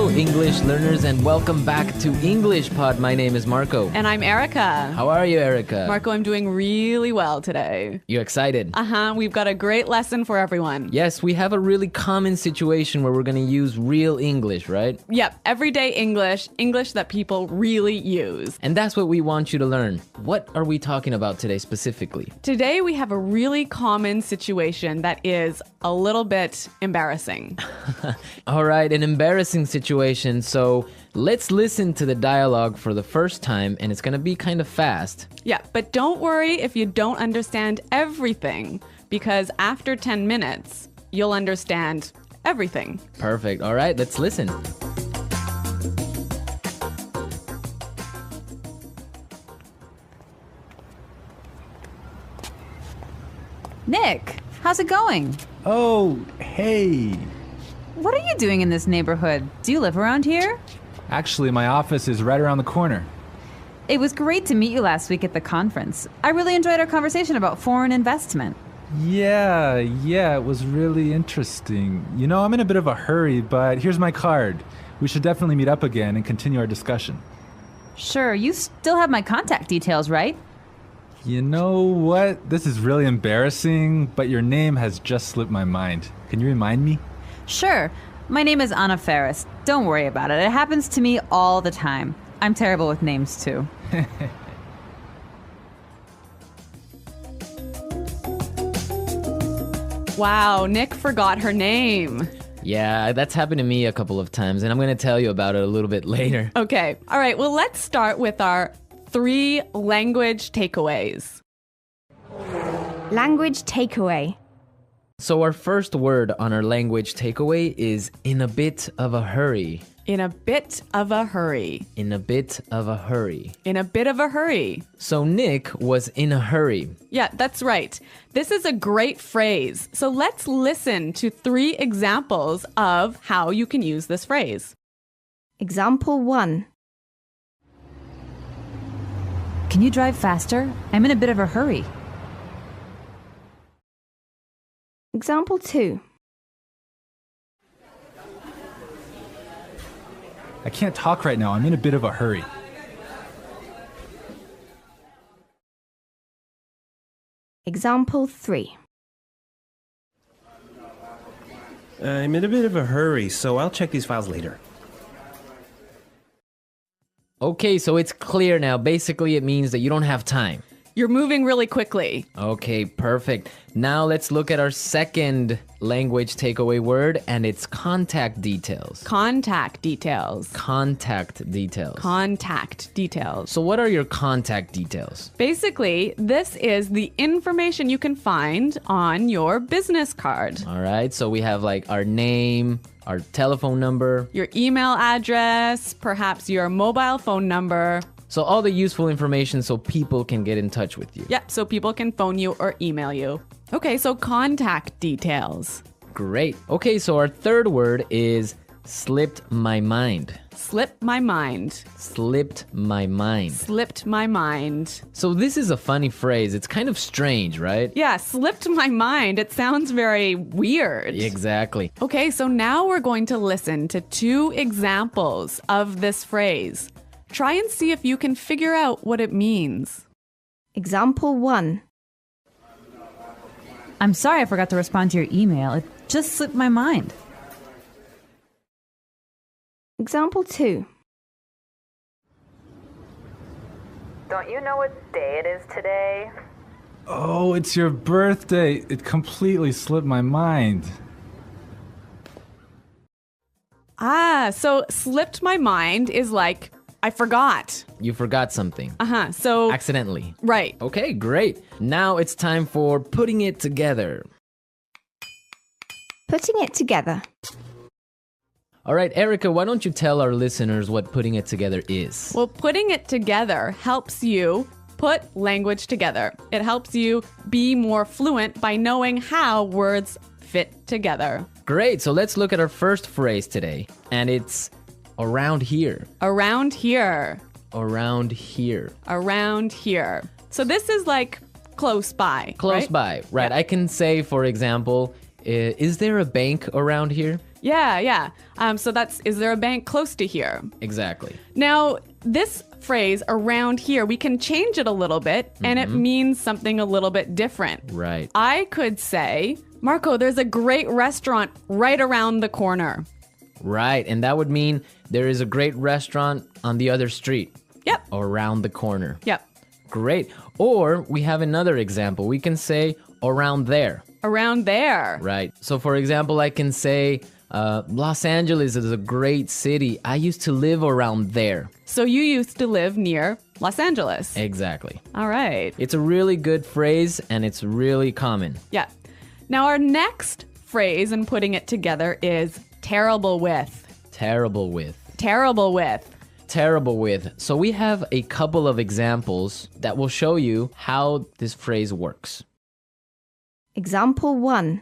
Hello, English learners, and welcome back to English Pod. My name is Marco. And I'm Erica. How are you, Erica? Marco, I'm doing really well today. You excited? We've got a great lesson for everyone. Yes, we have a really common situation where we're going to use real English, right? Yep, everyday English, English that people really use. And that's what we want you to learn. What are we talking about today specifically? Today we have a really common situation that is a little bit embarrassing. All right, an embarrassing situation. So let's listen to the dialogue for the first time, and it's going to be kind of fast. Yeah, but don't worry if you don't understand everything, because after 10 minutes, you'll understand everything. Perfect. All right, let's listen. Nick, how's it going? Oh, hey. What are you doing in this neighborhood? Do you live around here? Actually, my office is right around the corner. It was great to meet you last week at the conference. I really enjoyed our conversation about foreign investment. Yeah, it was really interesting. You know, I'm in a bit of a hurry, but here's my card. We should definitely meet up again and continue our discussion. Sure, you still have my contact details, right? You know what? This is really embarrassing, but your name has just slipped my mind. Can you remind me? Sure. My name is Anna Ferris. Don't worry about it. It happens to me all the time. I'm terrible with names, too. Wow, Nick forgot her name. Yeah, that's happened to me a couple of times, and I'm going to tell you about it a little bit later. Okay, all right, well, let's start with our 3 language takeaways. Language takeaway. So our first word on our language takeaway is in a bit of a hurry. In a bit of a hurry. In a bit of a hurry. In a bit of a hurry. So Nick was in a hurry. Yeah, that's right. This is a great phrase. So let's listen to 3 examples of how you can use this phrase. Example 1. Can you drive faster? I'm in a bit of a hurry. Example 2. I can't talk right now. I'm in a bit of a hurry. Example 3. I'm in a bit of a hurry, so I'll check these files later. Okay, so it's clear now. Basically, it means that you don't have time. You're moving really quickly. Okay, perfect. Now let's look at our second language takeaway word, and it's contact details. Contact details. Contact details. Contact details. So what are your contact details? Basically, this is the information you can find on your business card. All right, so we have like our name, our telephone number. Your email address, perhaps your mobile phone number. So all the useful information so people can get in touch with you. Yep, so people can phone you or email you. Okay, so contact details. Great. Okay, so our third word is slipped my mind. Slipped my mind. Slipped my mind. Slipped my mind. So this is a funny phrase. It's kind of strange, right? Yeah, slipped my mind. It sounds very weird. Exactly. Okay, so now we're going to listen to 2 examples of this phrase. Try and see if you can figure out what it means. Example 1. I'm sorry I forgot to respond to your email. It just slipped my mind. Example 2. Don't you know what day it is today? Oh, it's your birthday. It completely slipped my mind. So slipped my mind is like, I forgot. You forgot something. So Accidentally. right. Okay, great. Now it's time for putting it together. Putting it together. All right, Erica, why don't you tell our listeners what putting it together is? Well, putting it together helps you put language together. It helps you be more fluent by knowing how words fit together. Great, so let's look at our first phrase today, and it's around here. Around here. Around here. Around here. So this is like close by. Close right? by, right. Yeah. I can say, for example, is there a bank around here? Yeah. So that's, is there a bank close to here? Exactly. Now, this phrase around here, we can change it a little bit and it means something a little bit different. Right. I could say, Marco, there's a great restaurant right around the corner. Right. And that would mean there is a great restaurant on the other street. Yep. Or around the corner. Yep. Great. Or we have another example. We can say around there. Around there. Right. So for example, I can say Los Angeles is a great city. I used to live around there. So you used to live near Los Angeles. Exactly. All right. It's a really good phrase and it's really common. Yeah. Now our next phrase and putting it together is terrible with. Terrible with. Terrible with. Terrible with. So we have a couple of examples that will show you how this phrase works. Example 1.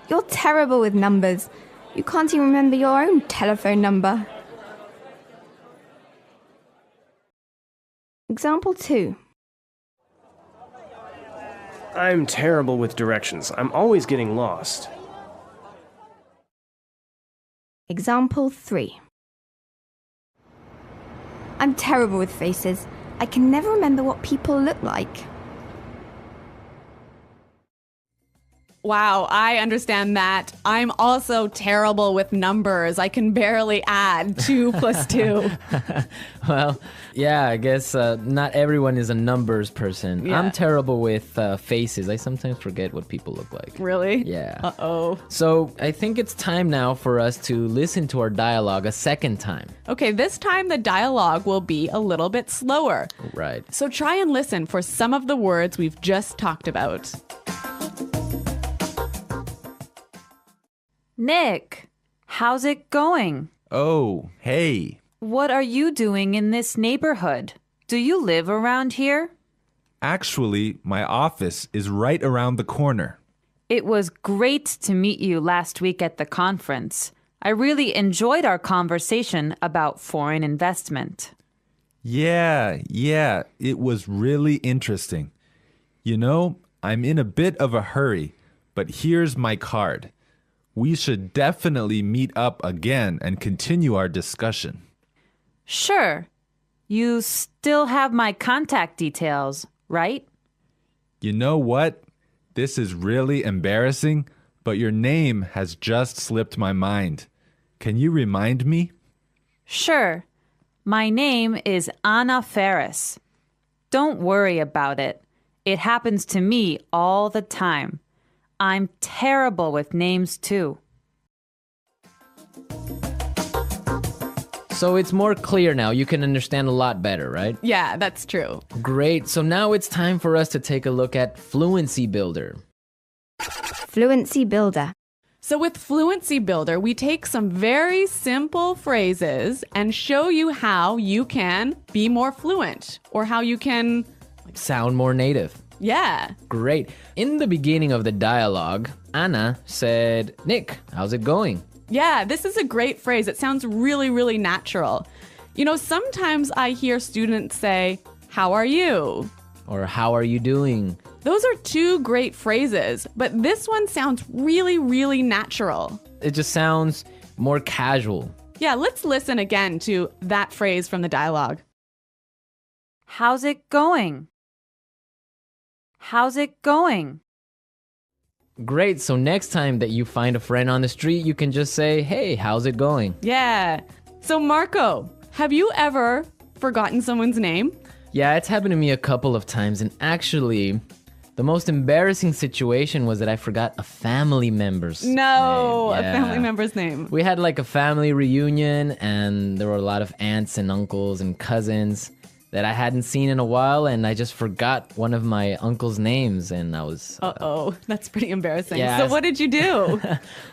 You're terrible with numbers. You can't even remember your own telephone number. Example 2. I'm terrible with directions. I'm always getting lost. Example 3. I'm terrible with faces. I can never remember what people look like. Wow, I understand that. I'm also terrible with numbers. I can barely add 2 plus 2. Well, yeah, I guess not everyone is a numbers person. Yeah. I'm terrible with faces. I sometimes forget what people look like. Really? Yeah. Uh-oh. So I think it's time now for us to listen to our dialogue a second time. Okay, this time the dialogue will be a little bit slower. Right. So try and listen for some of the words we've just talked about. Nick, how's it going? Oh, hey. What are you doing in this neighborhood? Do you live around here? Actually, my office is right around the corner. It was great to meet you last week at the conference. I really enjoyed our conversation about foreign investment. Yeah, it was really interesting. You know, I'm in a bit of a hurry, but here's my card. We should definitely meet up again and continue our discussion. Sure. You still have my contact details, right? You know what? This is really embarrassing, but your name has just slipped my mind. Can you remind me? Sure. My name is Anna Ferris. Don't worry about it. It happens to me all the time. I'm terrible with names too. So it's more clear now. You can understand a lot better, right? Yeah, that's true. Great. So now it's time for us to take a look at Fluency Builder. Fluency Builder. So with Fluency Builder, we take some very simple phrases and show you how you can be more fluent or how you can, Sound more native. yeah. Great. In the beginning of the dialogue, Anna said, Nick, how's it going? Yeah, this is a great phrase. It sounds really, really natural. You know, sometimes I hear students say, how are you? Or how are you doing? Those are 2 great phrases, but this one sounds really, really natural. It just sounds more casual. Yeah, let's listen again to that phrase from the dialogue. How's it going? How's it going? Great. So next time that you find a friend on the street, you can just say, hey, how's it going? Yeah. So Marco, have you ever forgotten someone's name? Yeah, it's happened to me a couple of times. And actually, the most embarrassing situation was that I forgot a family member's name. No, a Yeah. family member's name. We had like a family reunion and there were a lot of aunts and uncles and cousins that I hadn't seen in a while, and I just forgot one of my uncle's names, and I was... Uh-oh, that's pretty embarrassing. Yeah, So what did you do?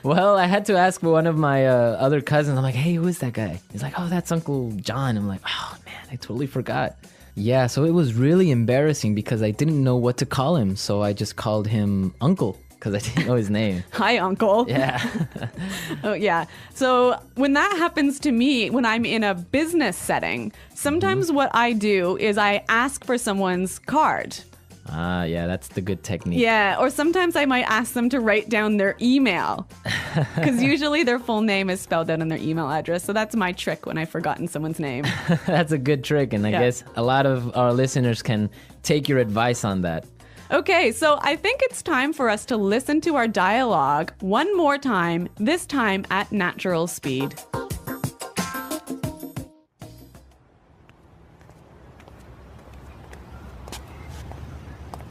Well, I had to ask one of my other cousins. I'm like, hey, who is that guy? He's like, oh, that's Uncle John. I'm like, oh, man, I totally forgot. Yeah, so it was really embarrassing because I didn't know what to call him, so I just called him Uncle because I didn't know his name. Hi, Uncle. Yeah. Oh, yeah. So when that happens to me, when I'm in a business setting, sometimes what I do is I ask for someone's card. Ah, yeah, that's the good technique. Yeah, or sometimes I might ask them to write down their email. Because usually their full name is spelled out on their email address. So that's my trick when I've forgotten someone's name. That's a good trick, and I guess a lot of our listeners can take your advice on that. Okay, so I think it's time for us to listen to our dialogue one more time, this time at natural speed.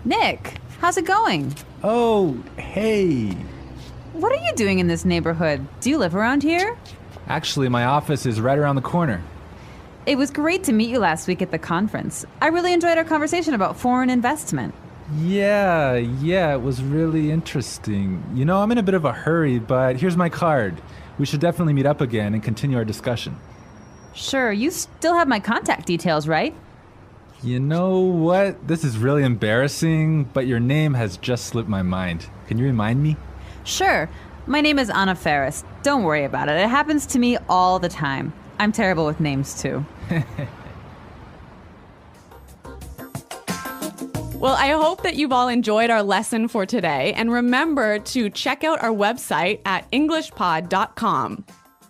Nick, how's it going? Oh, hey. What are you doing in this neighborhood? Do you live around here? Actually, my office is right around the corner. It was great to meet you last week at the conference. I really enjoyed our conversation about foreign investment. Yeah, it was really interesting. You know, I'm in a bit of a hurry, but here's my card. We should definitely meet up again and continue our discussion. Sure, you still have my contact details, right? You know what? This is really embarrassing, but your name has just slipped my mind. Can you remind me? Sure. My name is Anna Ferris. Don't worry about it. It happens to me all the time. I'm terrible with names, too. Well, I hope that you've all enjoyed our lesson for today. And remember to check out our website at englishpod.com,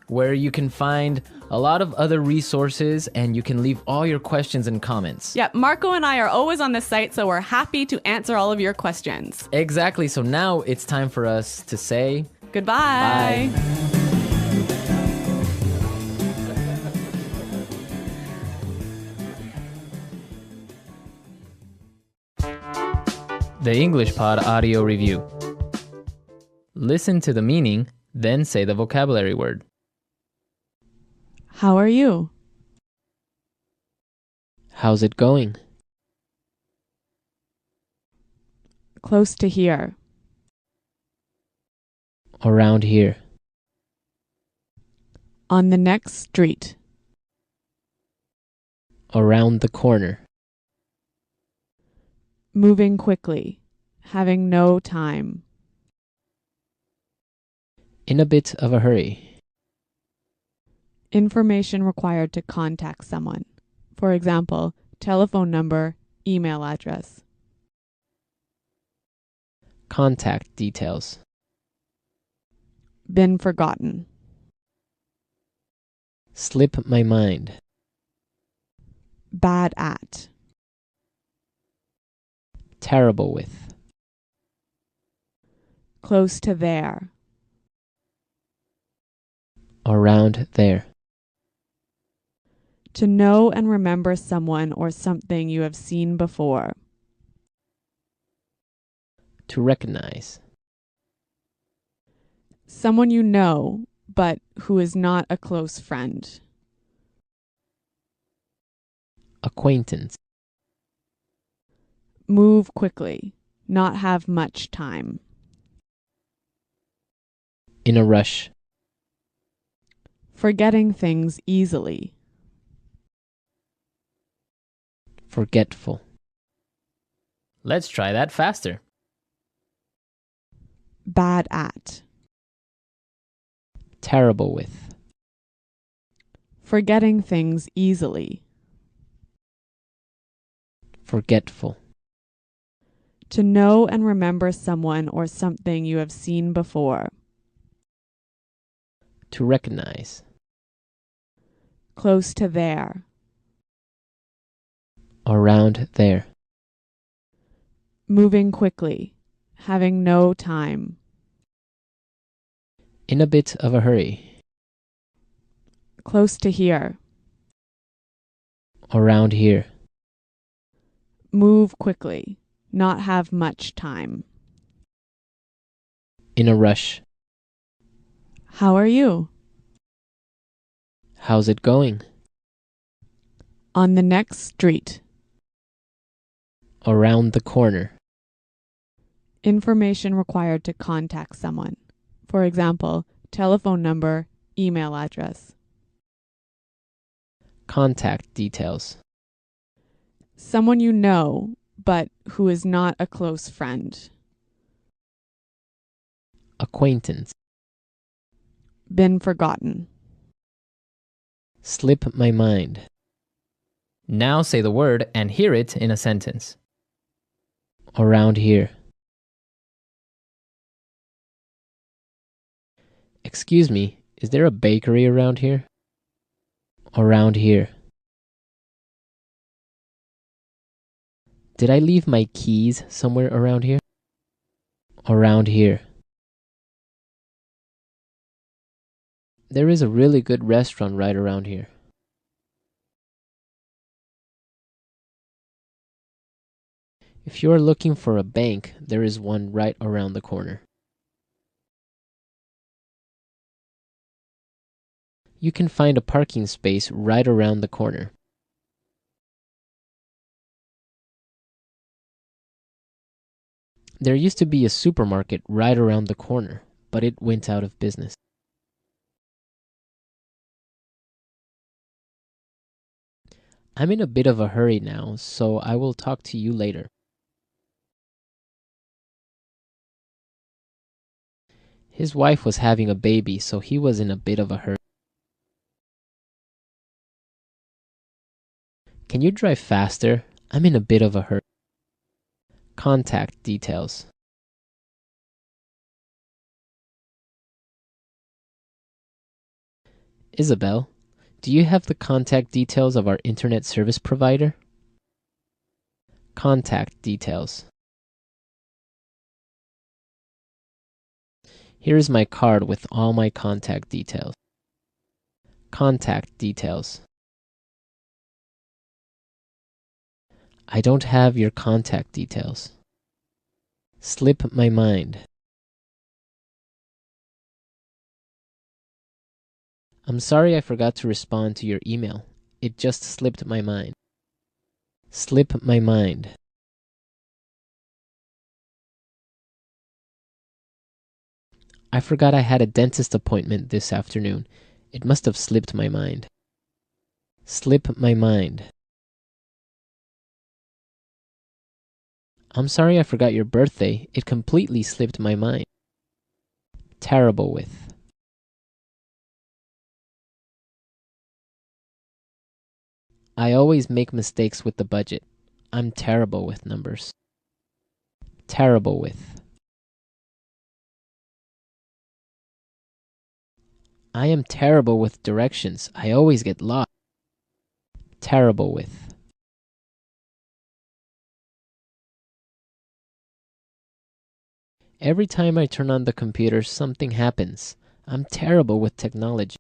where you can find a lot of other resources and you can leave all your questions and comments. Yeah, Marco and I are always on the site, so we're happy to answer all of your questions. Exactly. So now it's time for us to say goodbye. Bye. The English Pod Audio Review. Listen to the meaning, then say the vocabulary word. How are you? How's it going? Close to here. Around here. On the next street. Around the corner. Moving quickly. Having no time. In a bit of a hurry. Information required to contact someone. For example, telephone number, email address. Contact details. Been forgotten. Slip my mind. Bad at. Terrible with. Close to there. Around there. To know and remember someone or something you have seen before. To recognize. Someone you know, but who is not a close friend. Acquaintance. Move quickly. Not have much time. In a rush. Forgetting things easily. Forgetful. Let's try that faster. Bad at. Terrible with. Forgetting things easily. Forgetful. To know and remember someone or something you have seen before. To recognize. Close to there. Around there. Moving quickly. Having no time. In a bit of a hurry. Close to here. Around here. Move quickly. Not have much time. In a rush. How are you? How's it going? On the next street. Around the corner. Information required to contact someone. For example, telephone number, email address. Contact details. Someone you know, but who is not a close friend. Acquaintance. Been forgotten. Slip my mind. Now say the word and hear it in a sentence. Around here. Excuse me, is there a bakery around here? Around here. Did I leave my keys somewhere around here? Around here. There is a really good restaurant right around here. If you are looking for a bank, there is one right around the corner. You can find a parking space right around the corner. There used to be a supermarket right around the corner, but it went out of business. I'm in a bit of a hurry now, so I will talk to you later. His wife was having a baby, so he was in a bit of a hurry. Can you drive faster? I'm in a bit of a hurry. Contact details. Isabel, do you have the contact details of our internet service provider? Contact details. Here is my card with all my contact details. Contact details. I don't have your contact details. Slip my mind. I'm sorry I forgot to respond to your email. It just slipped my mind. Slip my mind. I forgot I had a dentist appointment this afternoon. It must have slipped my mind. Slip my mind. I'm sorry I forgot your birthday. It completely slipped my mind. Terrible with. I always make mistakes with the budget. I'm terrible with numbers. Terrible with. I am terrible with directions. I always get lost. Terrible with. Every time I turn on the computer, something happens. I'm terrible with technology.